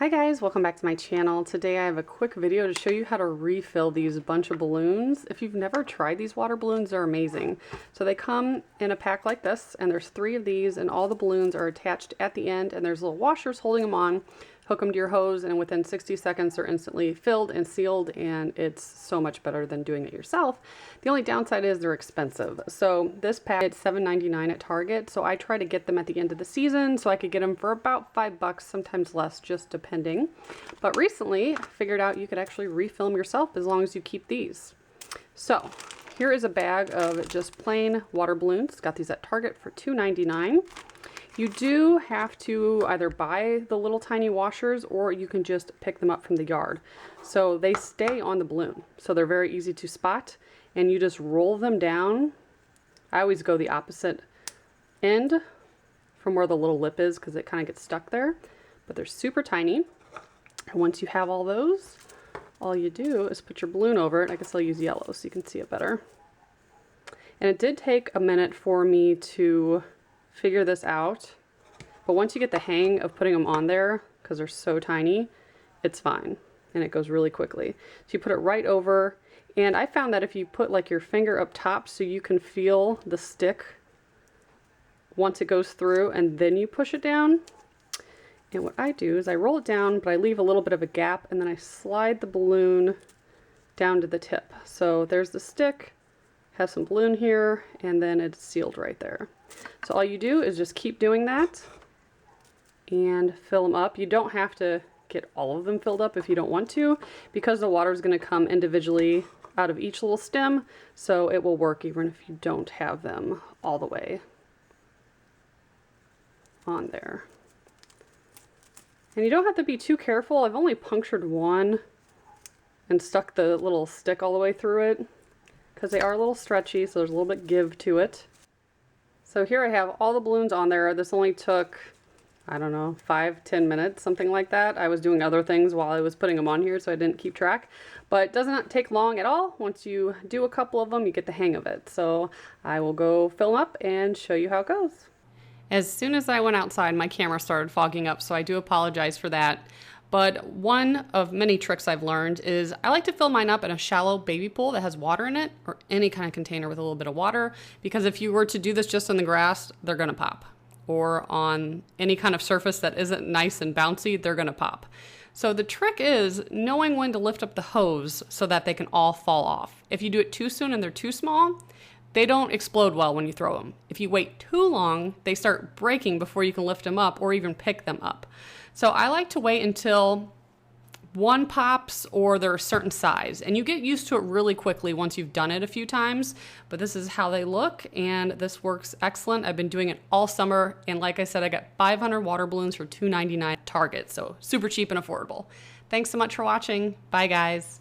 Hi guys, welcome back to my channel. Today I have a quick video to show you how to refill these bunch of balloons. If you've never tried these water balloons, they're amazing. So they come in a pack like this, and there's 3 of these, and all the balloons are attached at the end, and there's little washers holding them on. Hook them to your hose, and within 60 seconds they're instantly filled and sealed, and it's so much better than doing it yourself. The only downside is they're expensive. So this pack is $7.99 at Target, so I try to get them at the end of the season so I could get them for about $5, sometimes less, just depending. But recently I figured out you could actually refill them yourself as long as you keep these. So here is a bag of just plain water balloons. Got these at Target for $2.99. You do have to either buy the little tiny washers or you can just pick them up from the yard. So they stay on the balloon, so they're very easy to spot, and you just roll them down. I always go the opposite end from where the little lip is because it kind of gets stuck there, but they're super tiny. And once you have all those, all you do is put your balloon over it. I guess I'll use yellow so you can see it better. And it did take a minute for me to figure this out, but once you get the hang of putting them on there, because they're so tiny, it's fine and it goes really quickly. So you put it right over, and I found that if you put like your finger up top so you can feel the stick once it goes through, and then you push it down. And what I do is I roll it down, but I leave a little bit of a gap, and then I slide the balloon down to the tip. So there's the stick, have some balloon here, and then it's sealed right there. So all you do is just keep doing that and fill them up. You don't have to get all of them filled up if you don't want to, because the water is going to come individually out of each little stem, so it will work even if you don't have them all the way on there. And you don't have to be too careful. I've only punctured one and stuck the little stick all the way through it because they are a little stretchy, so there's a little bit give to it. So here I have all the balloons on there. This only took, I don't know, 5-10 minutes, something like that. I was doing other things while I was putting them on here, so I didn't keep track. But it does not take long at all. Once you do a couple of them, you get the hang of it. So I will go fill them up and show you how it goes. As soon as I went outside, my camera started fogging up, so I do apologize for that. But one of many tricks I've learned is I like to fill mine up in a shallow baby pool that has water in it, or any kind of container with a little bit of water, because if you were to do this just on the grass, they're gonna pop. Or on any kind of surface that isn't nice and bouncy, they're gonna pop. So the trick is knowing when to lift up the hose so that they can all fall off. If you do it too soon and they're too small, they don't explode well when you throw them. If you wait too long, they start breaking before you can lift them up or even pick them up. So I like to wait until one pops or they're a certain size, and you get used to it really quickly once you've done it a few times. But this is how they look, and this works excellent. I've been doing it all summer, and like I said, I got 500 water balloons for $2.99 at Target, so super cheap and affordable. Thanks so much for watching. Bye guys.